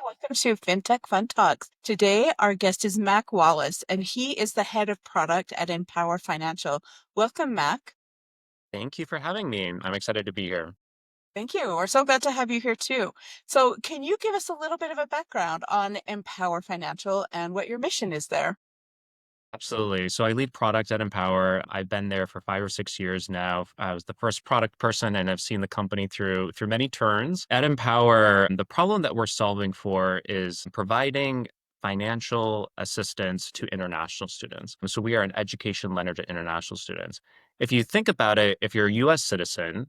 Welcome to FinTech Fun Talks. Today, our guest is Mack Wallace, and he is the head of product at Mpower Financial. Welcome, Mack. Thank you for having me. I'm excited to be here. Thank you. We're so glad to have you here too. So, can you give us a little bit of a background on Mpower Financial and what your mission is there? Absolutely. So I lead product at Empower. I've been there for 5 or 6 years now. I was the first product person and I've seen the company through many turns. At Empower, the problem that we're solving for is providing financial assistance to international students. So we are an education lender to international students. If you think about it, if you're a US citizen,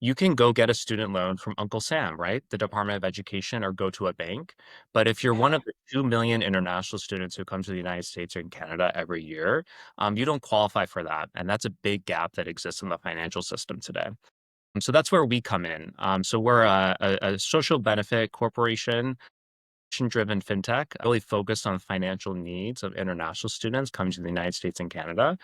you can go get a student loan from Uncle Sam, right? The Department of Education, or go to a bank. But if you're one Yeah. of the 2 million international students who come to the United States or in Canada every year, you don't qualify for that. And that's a big gap that exists in the financial system today. So that's where we come in. So we're a social benefit corporation, driven fintech, really focused on financial needs of international students coming to the United States and Canada.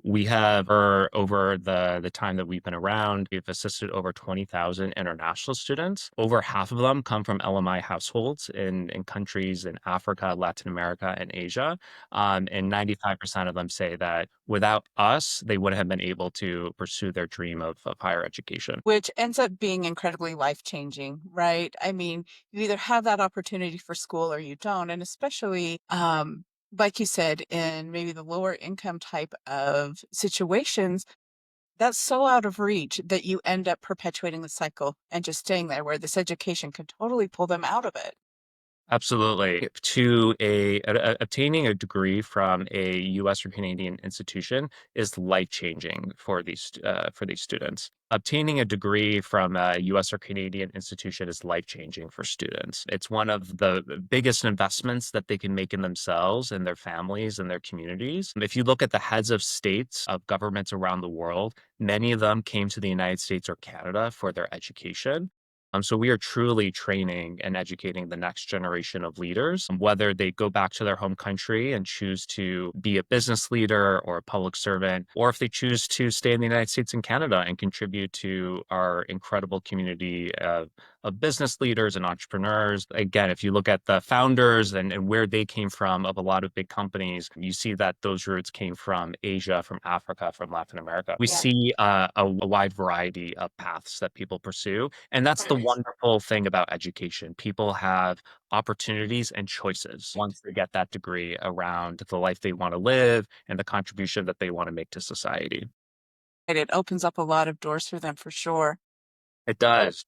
We have, over the time that we've been around, we've assisted over 20,000 international students. Over half of them come from LMI households in countries in Africa, Latin America, and Asia. And 95% of them say that without us, they wouldn't have been able to pursue their dream of higher education. Which ends up being incredibly life-changing, right? I mean, you either have that opportunity for school or you don't, and especially, like you said, in maybe the lower income type of situations, that's so out of reach that you end up perpetuating the cycle and just staying there where this education can totally pull them out of it. Absolutely. Obtaining a degree from a U.S. or Canadian institution is life-changing for these students. Obtaining a degree from a U.S. or Canadian institution is life-changing for students. It's one of the biggest investments that they can make in themselves and their families and their communities. If you look at the heads of states of governments around the world, many of them came to the United States or Canada for their education. So we are truly training and educating the next generation of leaders, whether they go back to their home country and choose to be a business leader or a public servant, or if they choose to stay in the United States and Canada and contribute to our incredible community of business leaders and entrepreneurs. Again, if you look at the founders and where they came from of a lot of big companies, you see that those roots came from Asia, from Africa, from Latin America. We Yeah. see a wide variety of paths that people pursue. And that's the wonderful thing about education. People have opportunities and choices once they get that degree around the life they want to live and the contribution that they want to make to society. It opens up a lot of doors for them for sure. It does.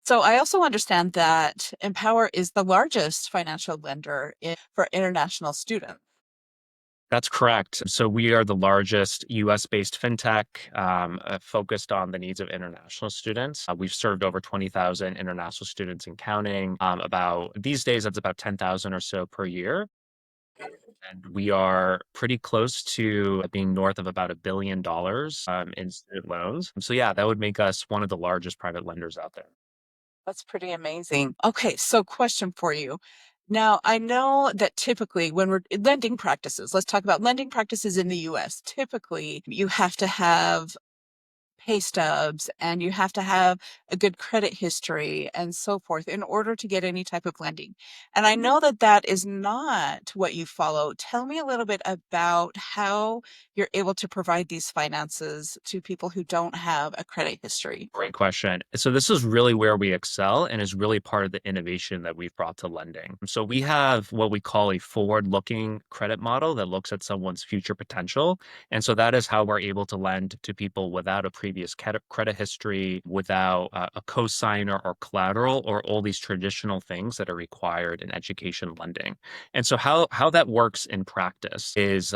So I also understand that Empower is the largest financial lender for international students. That's correct. So we are the largest US-based fintech focused on the needs of international students. We've served over 20,000 international students and counting. About these days, that's about 10,000 or so per year. And we are pretty close to being north of about $1 billion in student loans. So yeah, that would make us one of the largest private lenders out there. That's pretty amazing. Okay, so question for you. Now, I know that typically when we're lending practices, let's talk about lending practices in the US. Typically, you have to have pay stubs and you have to have a good credit history and so forth in order to get any type of lending. And I know that that is not what you follow. Tell me a little bit about how you're able to provide these finances to people who don't have a credit history. Great question. So this is really where we excel and is really part of the innovation that we've brought to lending. So we have what we call a forward-looking credit model that looks at someone's future potential. And so that is how we're able to lend to people without a previous credit history, without a cosigner or collateral, or all these traditional things that are required in education lending. And so how that works in practice is,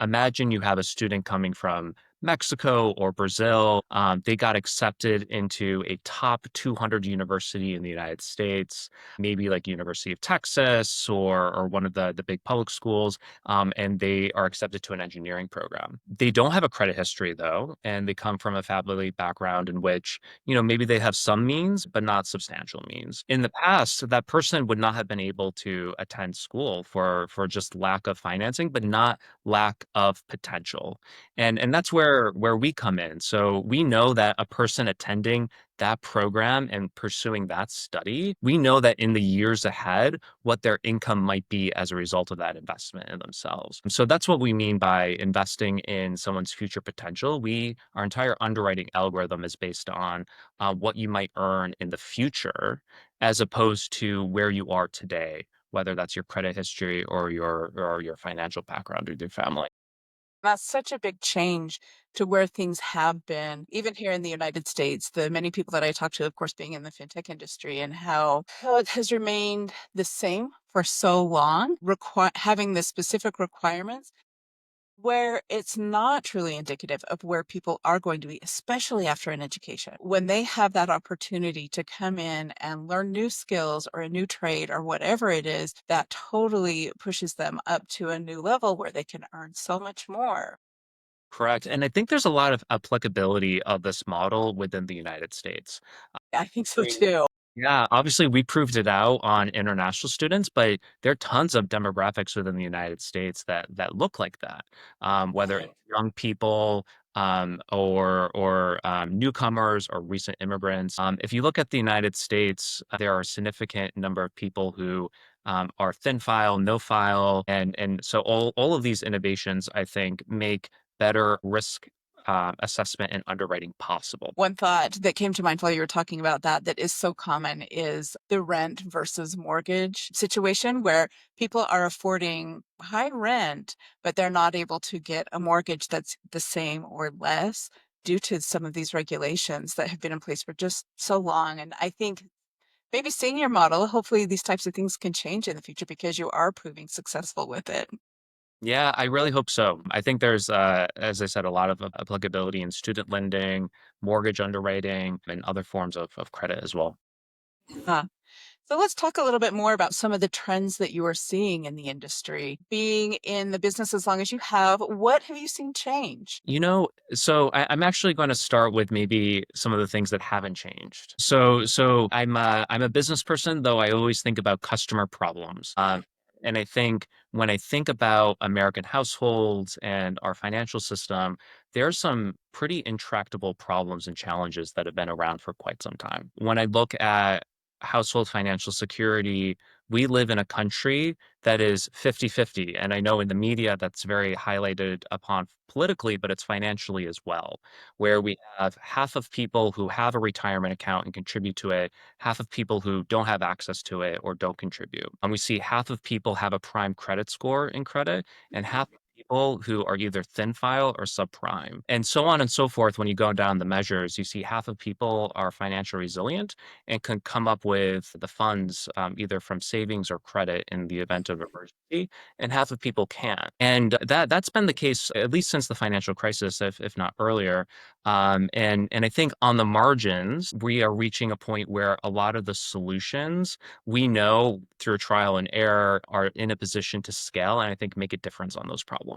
imagine you have a student coming from Mexico or Brazil. They got accepted into a top 200 university in the United States, maybe like University of Texas or one of the big public schools, and they are accepted to an engineering program. They don't have a credit history though, and they come from a family background in which, maybe they have some means, but not substantial means. In the past, that person would not have been able to attend school for just lack of financing, but not lack of potential. And that's where we come in. So we know that a person attending that program and pursuing that study, we know that in the years ahead, what their income might be as a result of that investment in themselves. So that's what we mean by investing in someone's future potential. Our entire underwriting algorithm is based on what you might earn in the future, as opposed to where you are today, whether that's your credit history or your financial background with your family. That's such a big change to where things have been, even here in the United States. The many people that I talk to, of course, being in the fintech industry, and how it has remained the same for so long, having the specific requirements where it's not truly indicative of where people are going to be, especially after an education. When they have that opportunity to come in and learn new skills or a new trade or whatever it is, that totally pushes them up to a new level where they can earn so much more. Correct. And I think there's a lot of applicability of this model within the United States. I think so too. Yeah, obviously we proved it out on international students, but there are tons of demographics within the United States that look like that. Whether it's young people or newcomers or recent immigrants. If you look at the United States, there are a significant number of people who are thin file, no file, and so all of these innovations, I think, make better risk assessment and underwriting possible. One thought that came to mind while you were talking about that, that is so common, is the rent versus mortgage situation where people are affording high rent, but they're not able to get a mortgage that's the same or less due to some of these regulations that have been in place for just so long. And I think maybe seeing your model, hopefully these types of things can change in the future because you are proving successful with it. Yeah, I really hope so. I think there's, as I said, a lot of applicability in student lending, mortgage underwriting, and other forms of credit as well. Huh. So let's talk a little bit more about some of the trends that you are seeing in the industry. Being in the business as long as you have, what have you seen change? I'm actually going to start with maybe some of the things that haven't changed. I'm a business person, though I always think about customer problems. And I think when I think about American households and our financial system, there are some pretty intractable problems and challenges that have been around for quite some time. When I look at household financial security, we live in a country that is 50-50. And I know in the media that's very highlighted upon politically, but it's financially as well, where we have half of people who have a retirement account and contribute to it, half of people who don't have access to it or don't contribute. And we see half of people have a prime credit score in credit, and half of people who are either thin file or subprime, and so on and so forth. When you go down the measures, you see half of people are financially resilient and can come up with the funds either from savings or credit in the event of emergency, and half of people can't. And that's been the case at least since the financial crisis, if not earlier. And I think on the margins, we are reaching a point where a lot of the solutions we know through trial and error are in a position to scale and I think make a difference on those problems.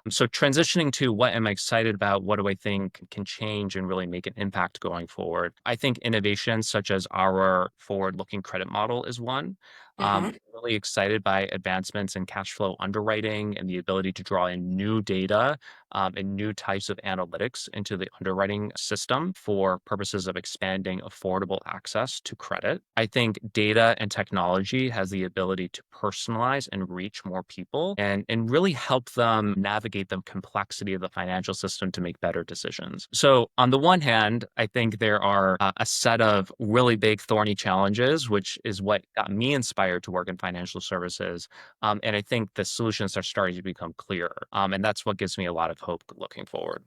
So transitioning to what am I excited about? What do I think can change and really make an impact going forward? I think innovations such as our forward-looking credit model is one. Hmm. Really excited by advancements in cash flow underwriting and the ability to draw in new data and new types of analytics into the underwriting system for purposes of expanding affordable access to credit. I think data and technology has the ability to personalize and reach more people and really help them navigate the complexity of the financial system to make better decisions. So, on the one hand, I think there are a set of really big thorny challenges, which is what got me inspired to work in financial services. And I think the solutions are starting to become clearer. And that's what gives me a lot of hope looking forward.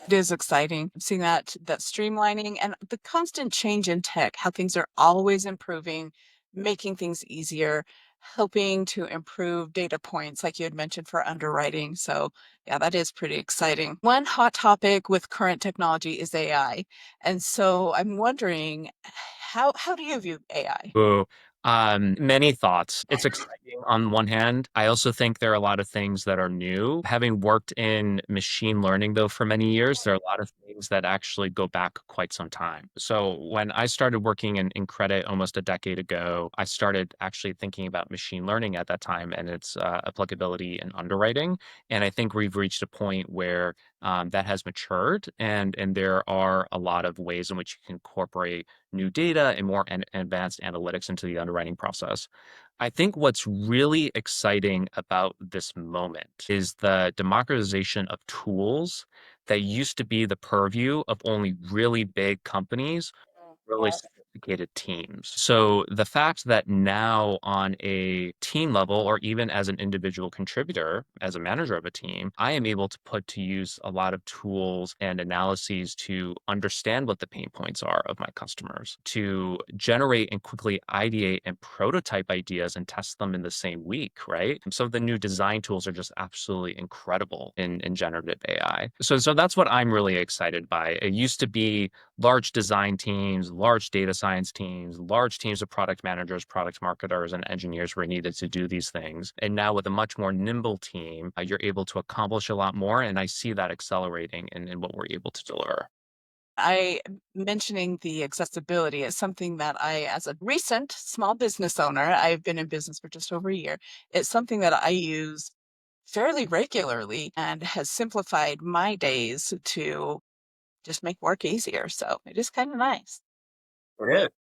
It is exciting seeing that streamlining and the constant change in tech, how things are always improving, making things easier, helping to improve data points, like you had mentioned for underwriting. So, yeah, that is pretty exciting. One hot topic with current technology is AI. And so I'm wondering, how do you view AI? Ooh, many thoughts. It's exciting on one hand. I also think there are a lot of things that are new. Having worked in machine learning, though, for many years, there are a lot of things that actually go back quite some time. So when I started working in credit almost a decade ago, I started actually thinking about machine learning at that time and its applicability in underwriting. And I think we've reached a point where that has matured, and there are a lot of ways in which you can incorporate new data and more advanced analytics into the underwriting process. I think what's really exciting about this moment is the democratization of tools that used to be the purview of only really big companies, really Yes. sophisticated teams. So the fact that now on a team level, or even as an individual contributor, as a manager of a team, I am able to put to use a lot of tools and analyses to understand what the pain points are of my customers, to generate and quickly ideate and prototype ideas and test them in the same week, right? Some of the new design tools are just absolutely incredible in generative AI. So that's what I'm really excited by. It used to be large design teams, large data science teams, large teams of product managers, product marketers, and engineers were needed to do these things. And now with a much more nimble team, you're able to accomplish a lot more. And I see that accelerating in what we're able to deliver. I mentioning the accessibility is something that I, as a recent small business owner, I've been in business for just over a year. It's something that I use fairly regularly and has simplified my days to just make work easier. So it is kind of nice. It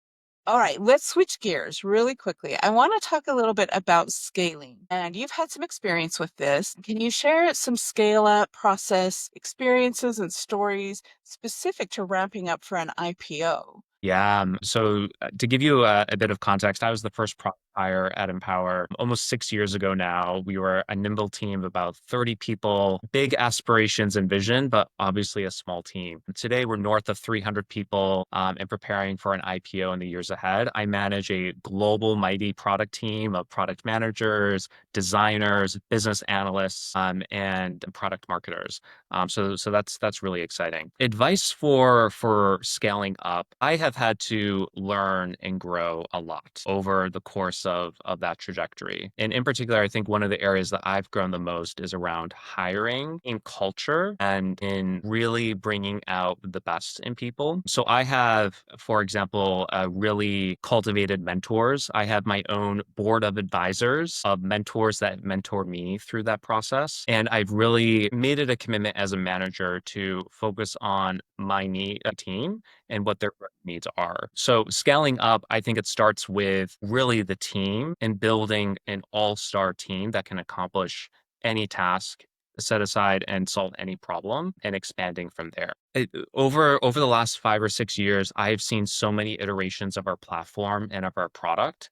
All right, let's switch gears really quickly. I want to talk a little bit about scaling, and you've had some experience with this. Can you share some scale up process experiences and stories specific to ramping up for an IPO? Yeah. So to give you a bit of context, I was the first product hire at Mpower almost 6 years ago now. We were a nimble team of about 30 people, big aspirations and vision, but obviously a small team. Today, we're north of 300 people and preparing for an IPO in the years ahead. I manage a global, mighty product team of product managers, designers, business analysts, and product marketers. So that's really exciting. Advice for scaling up. I have had to learn and grow a lot over the course of that trajectory. And in particular, I think one of the areas that I've grown the most is around hiring in culture and in really bringing out the best in people. So I have, for example, really cultivated mentors. I have my own board of advisors of mentors that mentor me through that process. And I've really made it a commitment as a manager to focus on my team and what their needs are. So scaling up, I think it starts with really the team and building an all-star team that can accomplish any task, set aside and solve any problem, and expanding from there. Over the last 5 or 6 years, I've seen so many iterations of our platform and of our product.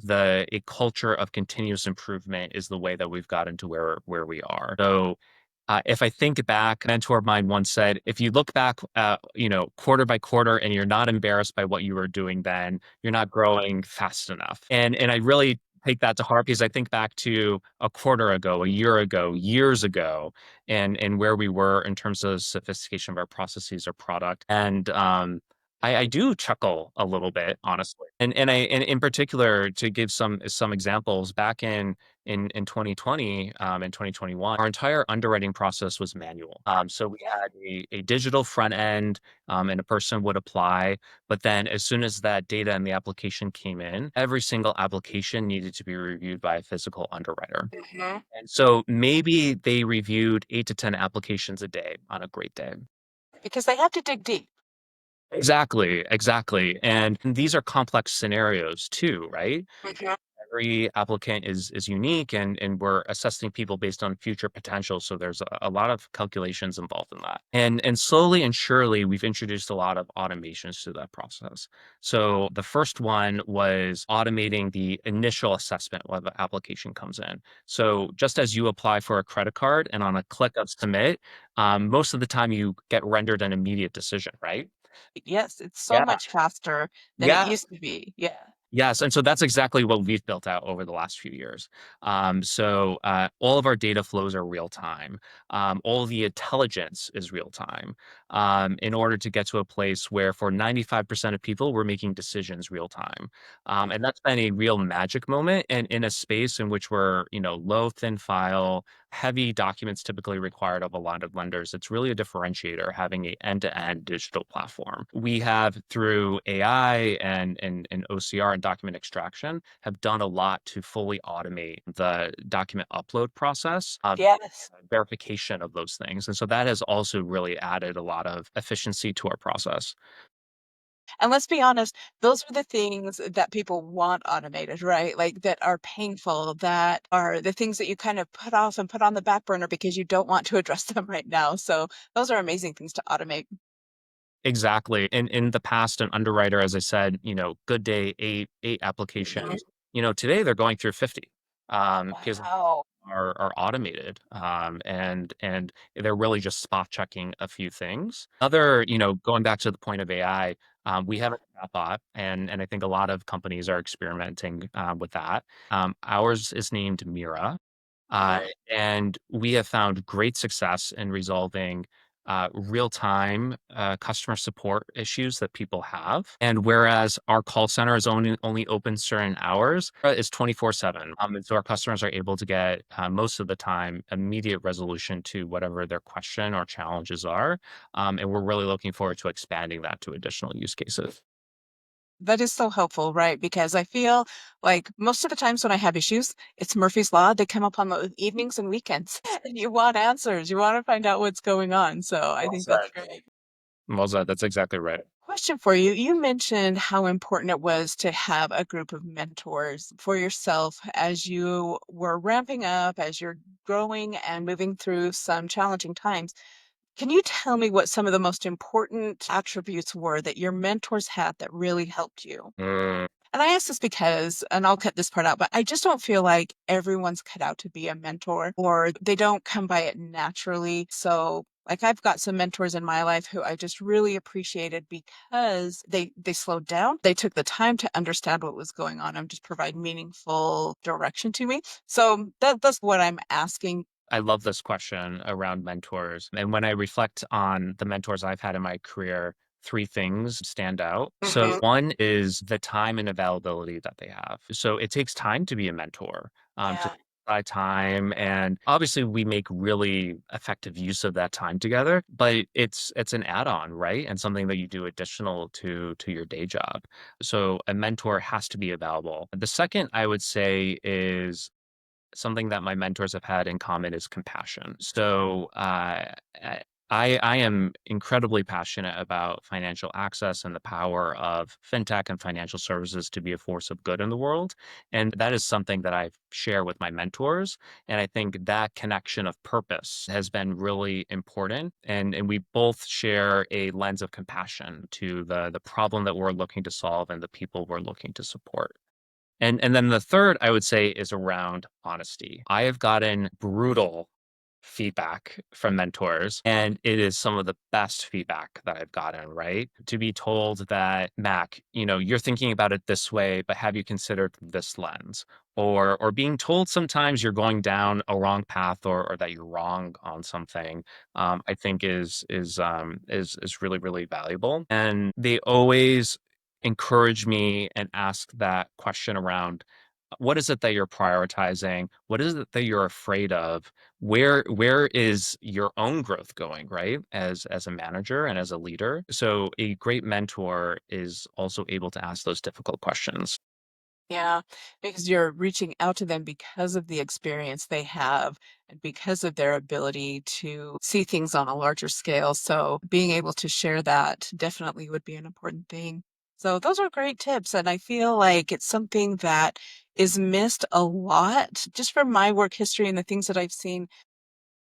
A culture of continuous improvement is the way that we've gotten to where we are. So if I think back, a mentor of mine once said, if you look back, quarter by quarter, and you're not embarrassed by what you were doing then, you're not growing fast enough. And I really take that to heart because I think back to a quarter ago, a year ago, years ago, and where we were in terms of sophistication of our processes or product. And I do chuckle a little bit, honestly. And in particular, to give some examples, back in 2020 and 2021, our entire underwriting process was manual. So we had a digital front end, and a person would apply. But then as soon as that data and the application came in, every single application needed to be reviewed by a physical underwriter. Mhm. And so maybe they reviewed 8 to 10 applications a day on a great day. Because they have to dig deep. Exactly, exactly. And these are complex scenarios too, right? Mhm. Every applicant is unique, and we're assessing people based on future potential. So there's a lot of calculations involved in that. And slowly and surely we've introduced a lot of automations to that process. So the first one was automating the initial assessment when the application comes in. So just as you apply for a credit card and on a click of submit, most of the time you get rendered an immediate decision, right? Yes, it's so Yeah. much faster than it Yeah. used to be. Yeah. Yes, and so that's exactly what we've built out over the last few years. All of our data flows are real time. All the intelligence is real time. In order to get to a place where, for 95% of people, we're making decisions real time, and that's been a real magic moment. And in a space in which we're, low, thin file, heavy documents typically required of a lot of lenders, it's really a differentiator having a end-to-end digital platform. We have through AI and OCR and document extraction have done a lot to fully automate the document upload process, Yes. verification of those things. And so that has also really added a lot of efficiency to our process. And let's be honest, those are the things that people want automated, right? Like that are painful, that are the things that you kind of put off and put on the back burner because you don't want to address them right now. So those are amazing things to automate. Exactly. In the past, an underwriter, as I said, good day, eight Mhm. applications. Today they're going through 50 because Wow. are automated, and they're really just spot checking a few things. Going back to the point of AI, we have a chatbot, and I think a lot of companies are experimenting with that. Ours is named Mira, uh, Mhm. and we have found great success in resolving real-time customer support issues that people have. And whereas our call center is only open certain hours, it's 24/7. And so our customers are able to get most of the time immediate resolution to whatever their question or challenges are. And we're really looking forward to expanding that to additional use cases. That is so helpful, right? Because I feel like most of the times when I have issues, it's Murphy's Law. They come up on the evenings and weekends, and you want answers. You want to find out what's going on. So I Well think that's said. great. Well said. That's exactly right. Question for you. You mentioned how important it was to have a group of mentors for yourself as you were ramping up, as you're growing and moving through some challenging times. Can you tell me what some of the most important attributes were that your mentors had that really helped you? Mm. And I ask this because, and I'll cut this part out, but I just don't feel like everyone's cut out to be a mentor or they don't come by it naturally. So, like I've got some mentors in my life who I just really appreciated because they slowed down. They took the time to understand what was going on and just provide meaningful direction to me. So that's what I'm asking. I love this question around mentors. And when I reflect on the mentors I've had in my career, three things stand out. So, Mhm. one is the time and availability that they have. So, it takes time to be a mentor, to Yeah. buy time, and obviously we make really effective use of that time together, but it's an add-on, right? And something that you do additional to your day job. So a mentor has to be available. The second I would say is something that my mentors have had in common is compassion. So I am incredibly passionate about financial access and the power of fintech and financial services to be a force of good in the world. And that is something that I share with my mentors. And I think that connection of purpose has been really important. And we both share a lens of compassion to the problem that we're looking to solve and the people we're looking to support. And then the third I would say is around honesty. I have gotten brutal feedback from mentors, and it is some of the best feedback that I've gotten, right? To be told that, Mac, you're thinking about it this way, but have you considered this lens? Or being told sometimes you're going down a wrong path or that you're wrong on something, I think is really, really valuable. And they always encourage me and ask that question around what is it that you're prioritizing? What is it that you're afraid of? Where is your own growth going, right? As a manager and as a leader. So a great mentor is also able to ask those difficult questions. Yeah, because you're reaching out to them because of the experience they have and because of their ability to see things on a larger scale. So being able to share that definitely would be an important thing. So those are great tips. And I feel like it's something that is missed a lot just from my work history and the things that I've seen.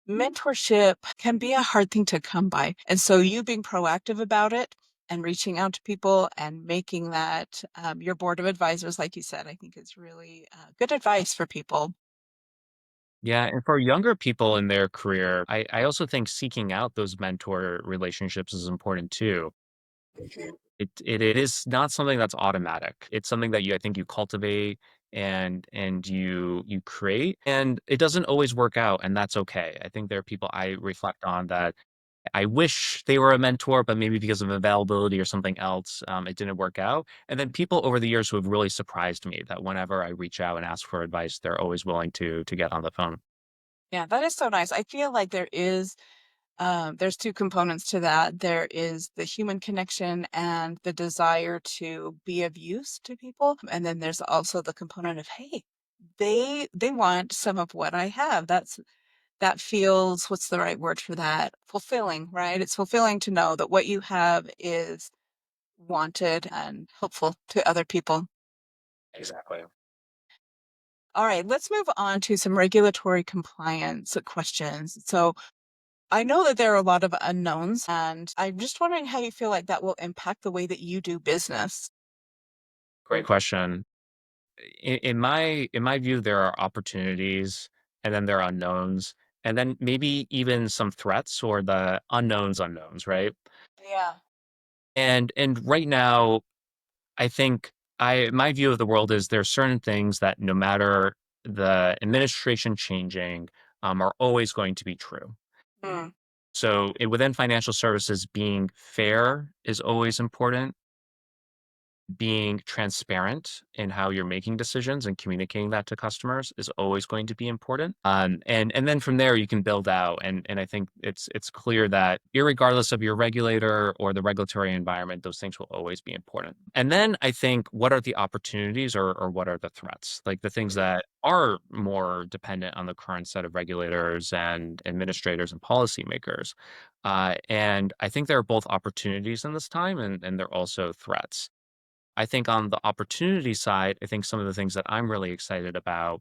Mentorship can be a hard thing to come by. And so you being proactive about it and reaching out to people and making that your board of advisors, like you said, I think is really good advice for people. Yeah, and for younger people in their career, I also think seeking out those mentor relationships is important too. Mhm. It is not something that's automatic. It's something that I think you cultivate and you create, and it doesn't always work out, and that's okay. I think there are people I reflect on that I wish they were a mentor, but maybe because of availability or something else, it didn't work out. And then people over the years who have really surprised me that whenever I reach out and ask for advice, they're always willing to get on the phone. Yeah, that is so nice. I feel like there's two components to that. There is the human connection and the desire to be of use to people. And then there's also the component of, hey, they want some of what I have. That feels, what's the right word for that? Fulfilling, right? It's fulfilling to know that what you have is wanted and helpful to other people. Exactly. All right, let's move on to some regulatory compliance questions. So I know that there are a lot of unknowns, and I'm just wondering how you feel like that will impact the way that you do business. Great question. In my view, there are opportunities and then there are unknowns, and then maybe even some threats or the unknowns, right? Yeah. And right now, I think I my view of the world is there are certain things that no matter the administration changing, are always going to be true. Mm, So within financial services, being fair is always important. Being transparent in how you're making decisions and communicating that to customers is always going to be important. And then from there you can build out. And I think it's clear that irregardless of your regulator or the regulatory environment, those things will always be important. And then I think what are the opportunities or what are the threats? Like the things that are more dependent on the current set of regulators and administrators and policymakers. And I think there are both opportunities in this time and there are also threats. I think on the opportunity side, I think some of the things that I'm really excited about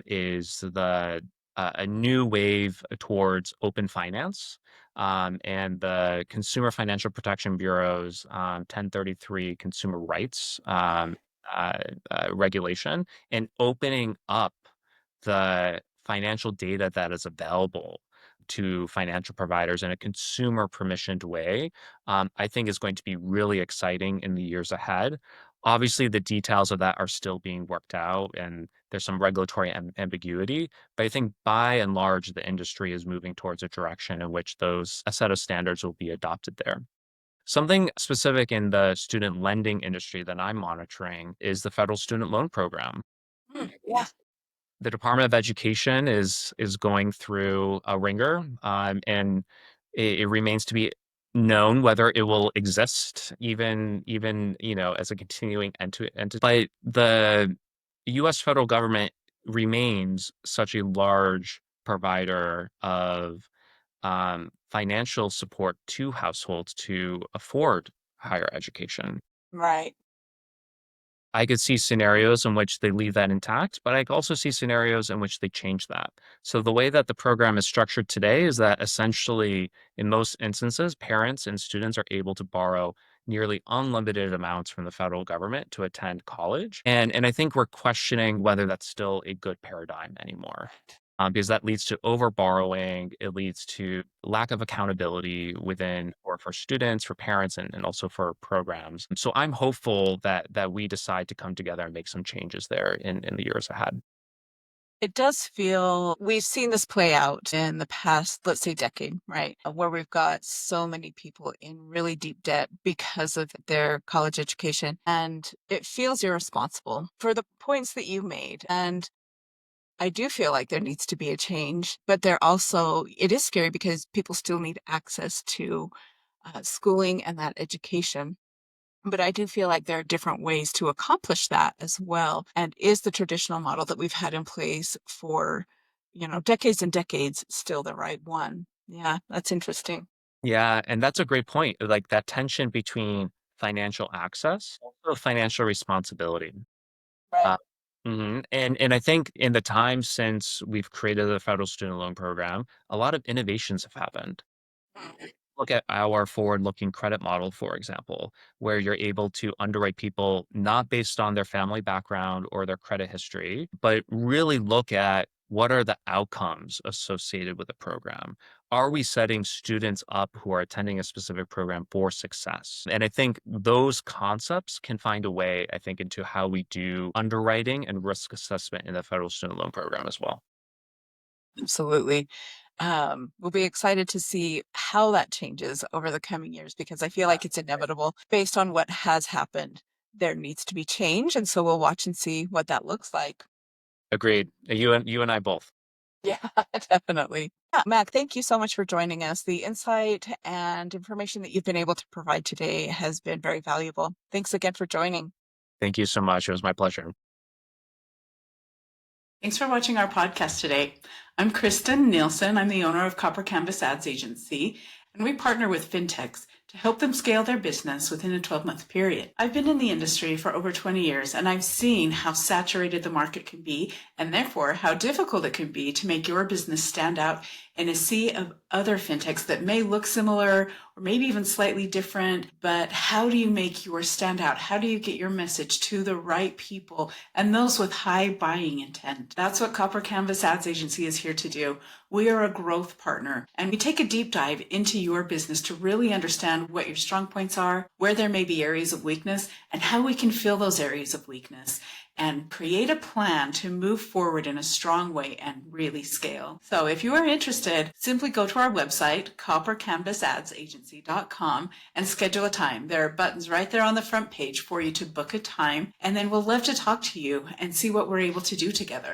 is a new wave towards open finance and the Consumer Financial Protection Bureau's 1033 consumer rights uh, regulation and opening up the financial data that is available to financial providers in a consumer permissioned way, I think is going to be really exciting in the years ahead. Obviously, the details of that are still being worked out, and there's some regulatory ambiguity. But I think by and large, the industry is moving towards a direction in which a set of standards will be adopted there. Something specific in the student lending industry that I'm monitoring is the federal student loan program. yeah. The Department of Education is going through a ringer, and it remains to be known whether it will exist even as a continuing entity. But the U.S. federal government remains such a large provider of financial support to households to afford higher education. Right. I could see scenarios in which they leave that intact, but I could also see scenarios in which they change that. So the way that the program is structured today is that essentially, in most instances, parents and students are able to borrow nearly unlimited amounts from the federal government to attend college. And I think we're questioning whether that's still a good paradigm anymore. Because that leads to over borrowing. It leads to lack of accountability within or for students, for parents, and also for programs. So I'm hopeful that we decide to come together and make some changes there in the years ahead. It does feel we've seen this play out in the past, let's say, decade, right? Where we've got so many people in really deep debt because of their college education. And it feels irresponsible for the points that you made. And I do feel like there needs to be a change, but it is scary because people still need access to schooling and that education. But I do feel like there are different ways to accomplish that as well. And is the traditional model that we've had in place for, decades and decades still the right one? Yeah, that's interesting. Yeah, and that's a great point. Like that tension between financial access, also financial responsibility. Right. Uh, and I think in the time since we've created the federal student loan program, a lot of innovations have happened. Look at our forward-looking credit model, for example, where you're able to underwrite people not based on their family background or their credit history, but really look at what are the outcomes associated with the program. Are we setting students up who are attending a specific program for success? And I think those concepts can find a way, I think, into how we do underwriting and risk assessment in the federal student loan program as well. Absolutely. We'll be excited to see how that changes over the coming years because I feel like it's inevitable based on what has happened. There needs to be change. And so we'll watch and see what that looks like. Agreed. You and I both. Yeah, definitely. Yeah, Mac, thank you so much for joining us. The insight and information that you've been able to provide today has been very valuable. Thanks again for joining. Thank you so much. It was my pleasure. Thanks for watching our podcast today. I'm Kristen Nielsen. I'm the owner of Copper Canvas Ads Agency, and we partner with fintechs to help them scale their business within a 12-month period. I've been in the industry for over 20 years, and I've seen how saturated the market can be, and therefore how difficult it can be to make your business stand out in a sea of other fintechs that may look similar or maybe even slightly different. But how do you make yours stand out? How do you get your message to the right people and those with high buying intent? That's what Copper Canvas Ads Agency is here to do. We are a growth partner, and we take a deep dive into your business to really understand what your strong points are, where there may be areas of weakness, and how we can fill those areas of weakness and create a plan to move forward in a strong way and really scale. So if you are interested, simply go to our website, coppercanvasadsagency.com, and schedule a time. There are buttons right there on the front page for you to book a time, and then we'll love to talk to you and see what we're able to do together.